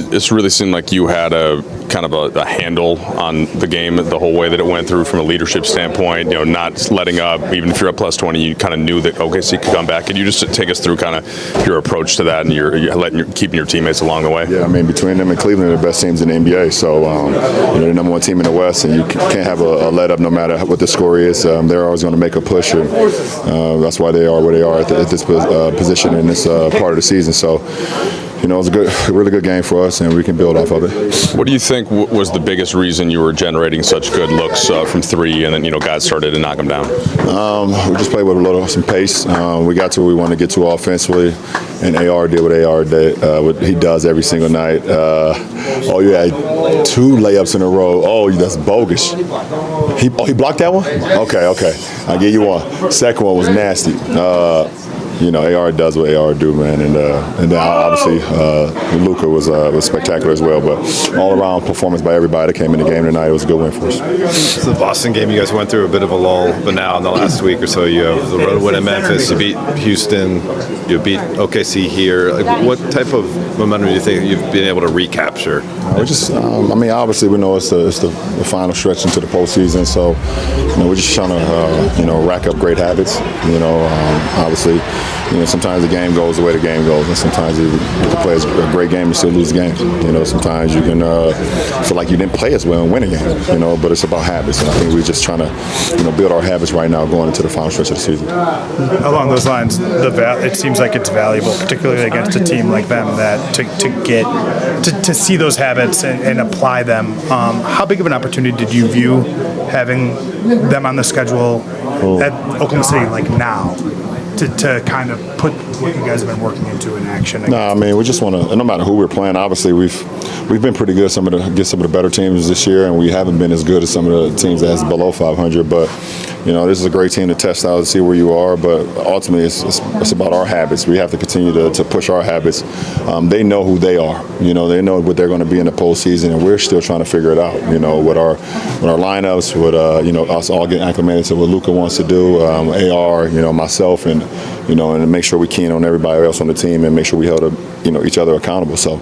This really seemed like you had a kind of a handle on the game the whole way that it went through from a leadership standpoint, not letting up. Even if you're up plus 20, you kind of knew that OKC could come back. Could you just take us through kind of your approach to that and you're keeping your teammates along the way? Yeah, I mean, between them and Cleveland are the best teams in the NBA. So, they're the number one team in the West, and you can't have a let up no matter what the score is. They're always going to make a push, and that's why they are where they are at this position in this part of the season. So, it was a really good game for us, and we can build off of it. What do you think was the biggest reason you were generating such good looks from three, and then guys started to knock them down? We just played with some pace. We got to where we wanted to get to offensively, and AR did what he does every single night. You had 2 layups in a row. Oh, that's bogus. He blocked that one? Okay. I'll give you one. Second one was nasty. AR does what AR do, man, and then obviously Luka was spectacular as well. But all-around performance by everybody that came in the game tonight. It was a good win for us. So the Boston game, you guys went through a bit of a lull, but now in the last week or so, you have the road win in Memphis. You beat Houston. You beat OKC here. What type of momentum do you think you've been able to recapture? Obviously we know it's the final stretch into the postseason, so we're just trying to rack up great habits. Obviously. Sometimes the game goes the way the game goes, and sometimes you can play a great game and still lose the game. Sometimes you can feel like you didn't play as well and win a game. But it's about habits, and I think we're just trying to, build our habits right now going into the final stretch of the season. Along those lines, it seems like it's valuable, particularly against a team like them, that to see those habits and apply them. How big of an opportunity did you view having them on the schedule at Oklahoma City now? To kind of put what you guys have been working into in action? We just want to, no matter who we're playing, obviously we've been pretty good against some of the better teams this year, and we haven't been as good as some of the teams that's below 500. But this is a great team to test out and see where you are. But ultimately, it's about our habits. We have to continue to push our habits. They know who they are. They know what they're going to be in the postseason, and we're still trying to figure it out. With our lineups, with us all getting acclimated to what Luka wants to do, AR, myself, and make sure we keen on everybody else on the team and make sure we held each other accountable. So,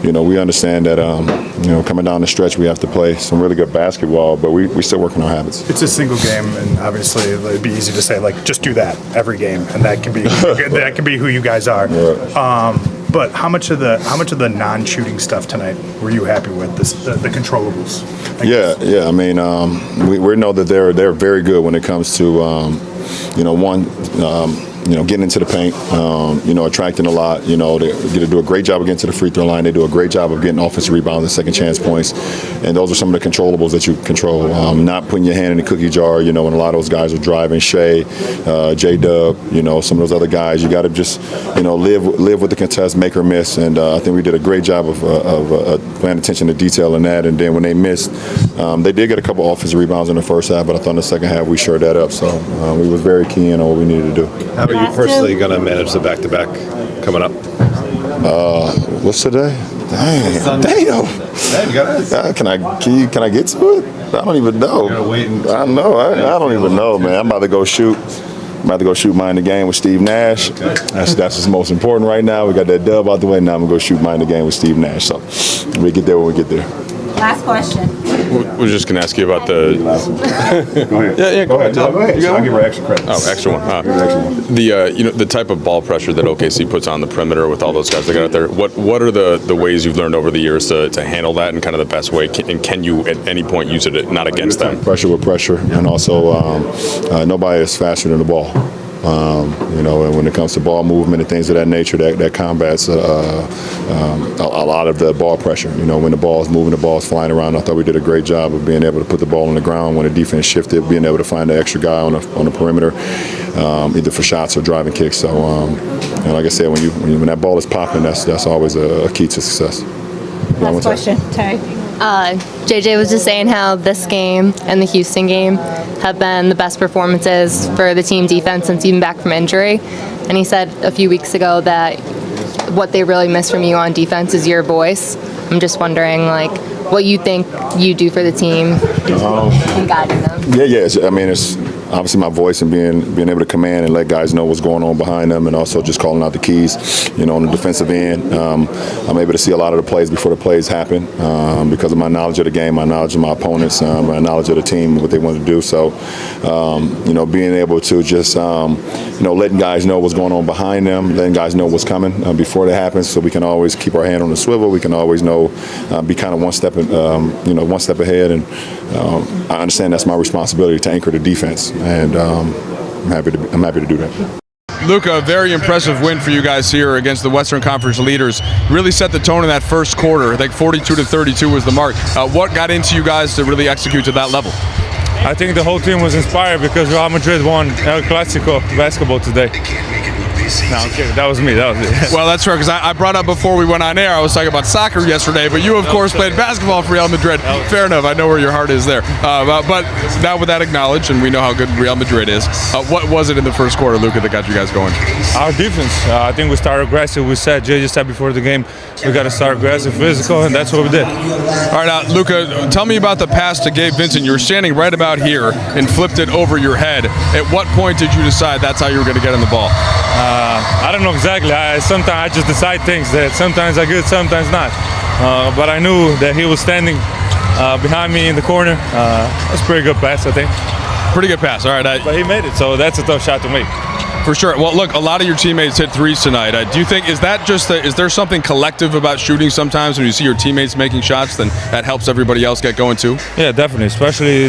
we understand that coming down the stretch we have to play some really good basketball, but we still working on our habits. It's a single game, and obviously it'd be easy to say just do that every game, and that can be who you guys are. Right. But how much of the non-shooting stuff tonight were you happy with? The controllables? Yeah. We know that they're very good when it comes to getting into the paint, attracting a lot. They do a great job of getting to the free throw line. They do a great job of getting offensive rebounds and second chance points. And those are some of the controllables that you control. Not putting your hand in the cookie jar, when a lot of those guys are driving, Shea, J-Dub, some of those other guys. You got to just, live with the contest, make or miss. And I think we did a great job of paying attention to detail in that. And then when they missed, they did get a couple offensive rebounds in the first half, but I thought in the second half we shored that up. So we was very keen on what we needed to do. How are you personally going to manage the back-to-back coming up? What's today? Damn. Can I get to it? I don't even know. I know. I don't even know, man. I'm about to go shoot. Mind the game with Steve Nash. Okay. That's what's most important right now. We got that dub out the way. Now I'm gonna go shoot Mind the game with Steve Nash. So we get there when we get there. Last question. We're just going to ask you about the. Go ahead. Yeah, go ahead. Go ahead. I'll give her extra credit. Oh, extra one. The type of ball pressure that OKC puts on the perimeter with all those guys that got out there. What are the ways you've learned over the years to handle that in kind of the best way? And can you at any point use it not against them? Pressure with pressure, and also nobody is faster than the ball. And when it comes to ball movement and things of that nature, that combats a lot of the ball pressure. When the ball's moving, the ball's flying around. I thought we did a great job of being able to put the ball on the ground when the defense shifted, being able to find the extra guy on the perimeter, either for shots or driving kicks. So, and like I said, when that ball is popping, that's always a key to success. Last question, Ty. JJ was just saying how this game and the Houston game have been the best performances for the team defense since even back from injury. And he said a few weeks ago that what they really miss from you on defense is your voice. I'm just wondering, what you think you do for the team in guiding them. Yeah. obviously my voice and being able to command and let guys know what's going on behind them, and also just calling out the keys, on the defensive end. I'm able to see a lot of the plays before the plays happen because of my knowledge of the game, my knowledge of my opponents, my knowledge of the team, what they want to do. So, being able to just, letting guys know what's going on behind them, letting guys know what's coming before it happens, so we can always keep our hand on the swivel. We can always know, be kind of one step ahead, and I understand that's my responsibility to anchor the defense, and I'm happy to do that. Luka, a very impressive win for you guys here against the Western Conference leaders. Really set the tone in that first quarter. I think 42-32 was the mark. What got into you guys to really execute to that level? I think the whole team was inspired because Real Madrid won El Clásico basketball today. No, I'm kidding. That was me. Well, that's fair, because I brought up before we went on air, I was talking about soccer yesterday, but you, of course, played basketball for Real Madrid. Fair enough. I know where your heart is there. But now with that acknowledged, and we know how good Real Madrid is, what was it in the first quarter, Luka, that got you guys going? Our defense. I think we started aggressive. JJ said before the game, we got to start aggressive, physical, and that's what we did. All right, Luka, tell me about the pass to Gabe Vincent. You were standing right about here and flipped it over your head. At what point did you decide that's how you were going to get on the ball? I don't know exactly. Sometimes I just decide things that sometimes are good, sometimes not. But I knew that he was standing behind me in the corner. That's a pretty good pass, I think. Pretty good pass. All right. But he made it, so that's a tough shot to make. For sure. Well, look, a lot of your teammates hit threes tonight. Do you think, is there something collective about shooting sometimes when you see your teammates making shots, then that helps everybody else get going too? Yeah, definitely, especially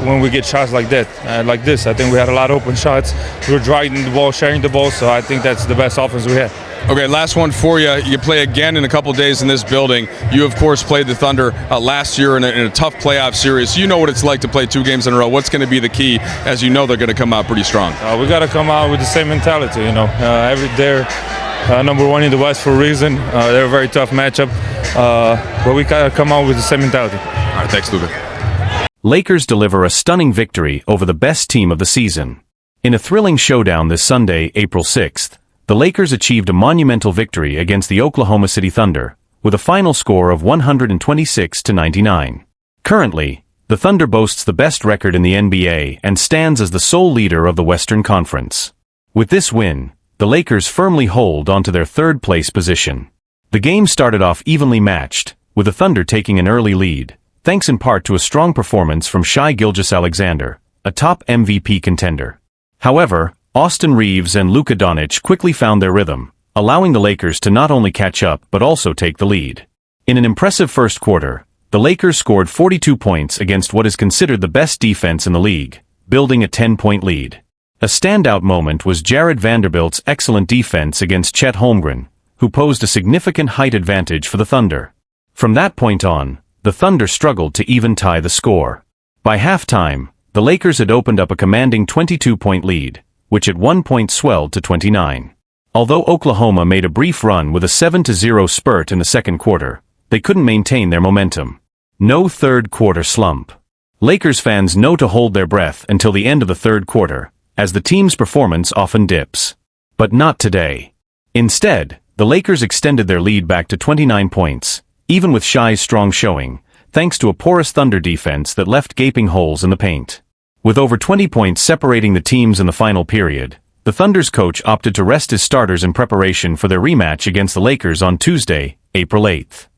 when we get shots like that, like this. I think we had a lot of open shots. We were driving the ball, sharing the ball, so I think that's the best offense we had. Okay, last one for you. You play again in a couple days in this building. You, of course, played the Thunder last year in a tough playoff series. You know what it's like to play 2 games in a row. What's going to be the key, as you know they're going to come out pretty strong? We got to come out with the same mentality. They're number one in the West for a reason. They're a very tough matchup, but we got to come out with the same mentality. All right, thanks, Luka. Lakers deliver a stunning victory over the best team of the season. In a thrilling showdown this Sunday, April 6th, the Lakers achieved a monumental victory against the Oklahoma City Thunder, with a final score of 126-99. Currently, the Thunder boasts the best record in the NBA and stands as the sole leader of the Western Conference. With this win, the Lakers firmly hold onto their third-place position. The game started off evenly matched, with the Thunder taking an early lead, thanks in part to a strong performance from Shai Gilgeous-Alexander, a top MVP contender. However, Austin Reeves and Luka Dončić quickly found their rhythm, allowing the Lakers to not only catch up but also take the lead. In an impressive first quarter, the Lakers scored 42 points against what is considered the best defense in the league, building a 10-point lead. A standout moment was Jared Vanderbilt's excellent defense against Chet Holmgren, who posed a significant height advantage for the Thunder. From that point on, the Thunder struggled to even tie the score. By halftime, the Lakers had opened up a commanding 22-point lead, which at one point swelled to 29. Although Oklahoma made a brief run with a 7-0 spurt in the second quarter, they couldn't maintain their momentum. No third-quarter slump. Lakers fans know to hold their breath until the end of the third quarter, as the team's performance often dips. But not today. Instead, the Lakers extended their lead back to 29 points, even with Shai's strong showing, thanks to a porous Thunder defense that left gaping holes in the paint. With over 20 points separating the teams in the final period, the Thunder's coach opted to rest his starters in preparation for their rematch against the Lakers on Tuesday, April 8th.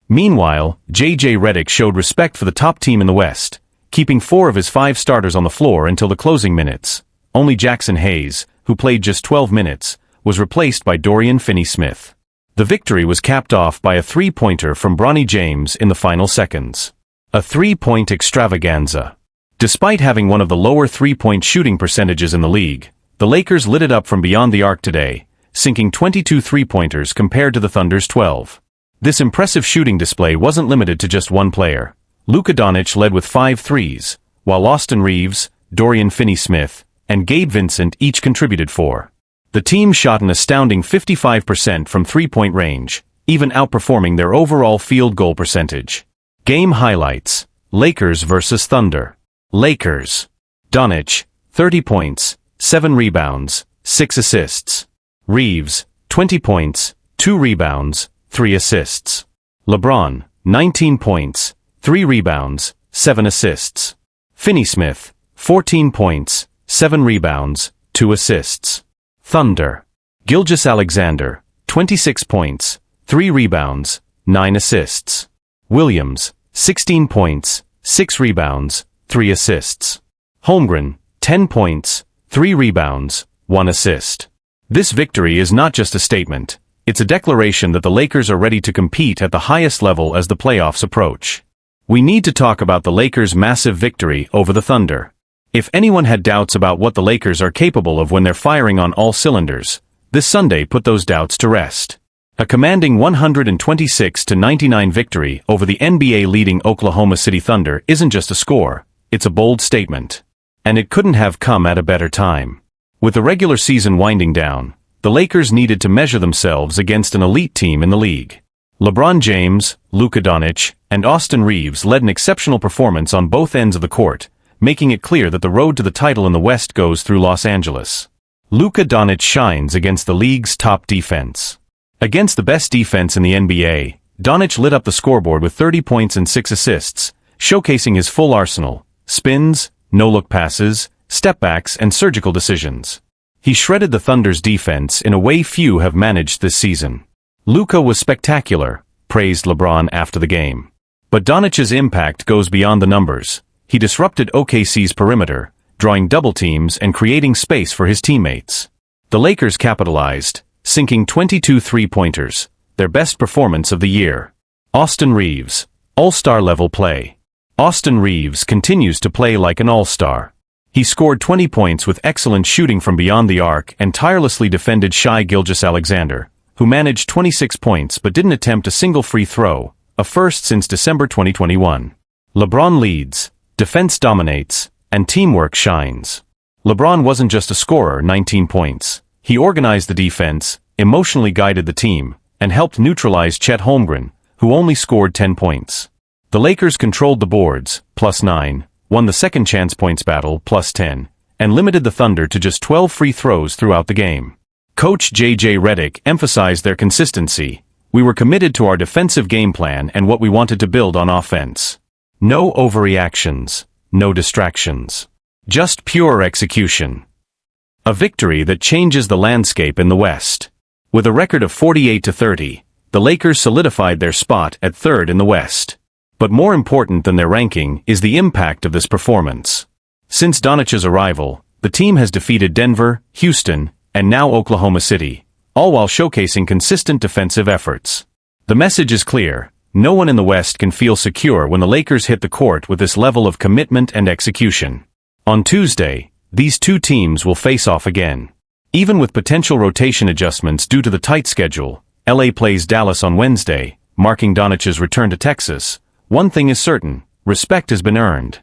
Meanwhile, J.J. Redick showed respect for the top team in the West, keeping 4 of his 5 starters on the floor until the closing minutes. Only Jackson Hayes, who played just 12 minutes, was replaced by Dorian Finney-Smith. The victory was capped off by a 3-pointer from Bronny James in the final seconds. A 3-point extravaganza. Despite having one of the lower 3-point shooting percentages in the league, the Lakers lit it up from beyond the arc today, sinking 22 3-pointers compared to the Thunder's 12. This impressive shooting display wasn't limited to just one player. Luka Dončić led with 5 threes, while Austin Reeves, Dorian Finney-Smith, and Gabe Vincent each contributed 4. The team shot an astounding 55% from 3-point range, even outperforming their overall field goal percentage. Game highlights: Lakers vs. Thunder. Lakers. Dončić, 30 points, 7 rebounds, 6 assists. Reeves, 20 points, 2 rebounds, 3 assists. LeBron, 19 points, 3 rebounds, 7 assists. Finney-Smith, 14 points, 7 rebounds, 2 assists. Thunder. Gilgeous-Alexander, 26 points, 3 rebounds, 9 assists. Williams, 16 points, 6 rebounds, 3 assists. Holmgren, 10 points, 3 rebounds, 1 assist. This victory is not just a statement, it's a declaration that the Lakers are ready to compete at the highest level as the playoffs approach. We need to talk about the Lakers' massive victory over the Thunder. If anyone had doubts about what the Lakers are capable of when they're firing on all cylinders, this Sunday put those doubts to rest. A commanding 126-99 victory over the NBA-leading Oklahoma City Thunder isn't just a score, it's a bold statement. And it couldn't have come at a better time. With the regular season winding down, the Lakers needed to measure themselves against an elite team in the league. LeBron James, Luka Dončić, and Austin Reeves led an exceptional performance on both ends of the court, making it clear that the road to the title in the West goes through Los Angeles. Luka Dončić shines against the league's top defense. Against the best defense in the NBA, Dončić lit up the scoreboard with 30 points and 6 assists, showcasing his full arsenal: spins, no-look passes, step-backs, and surgical decisions. He shredded the Thunder's defense in a way few have managed this season. Luka was spectacular, praised LeBron after the game. But Dončić's impact goes beyond the numbers. He disrupted OKC's perimeter, drawing double teams and creating space for his teammates. The Lakers capitalized, sinking 22 three-pointers, their best performance of the year. Austin Reeves, all-star level play. Austin Reeves continues to play like an all-star. He scored 20 points with excellent shooting from beyond the arc and tirelessly defended Shai Gilgeous-Alexander, who managed 26 points but didn't attempt a single free throw, a first since December 2021. LeBron leads, defense dominates, and teamwork shines. LeBron wasn't just a scorer, 19 points. He organized the defense, emotionally guided the team, and helped neutralize Chet Holmgren, who only scored 10 points. The Lakers controlled the boards, +9, won the second chance points battle, +10, and limited the Thunder to just 12 free throws throughout the game. Coach J.J. Redick emphasized their consistency. We were committed to our defensive game plan and what we wanted to build on offense. No overreactions, no distractions. Just pure execution. A victory that changes the landscape in the West. With a record of 48-30, the Lakers solidified their spot at third in the West. But more important than their ranking is the impact of this performance. Since Dončić's arrival, the team has defeated Denver, Houston, and now Oklahoma City, all while showcasing consistent defensive efforts. The message is clear: no one in the West can feel secure when the Lakers hit the court with this level of commitment and execution. On Tuesday, these two teams will face off again. Even with potential rotation adjustments due to the tight schedule, LA plays Dallas on Wednesday, marking Dončić's return to Texas. One thing is certain: respect has been earned.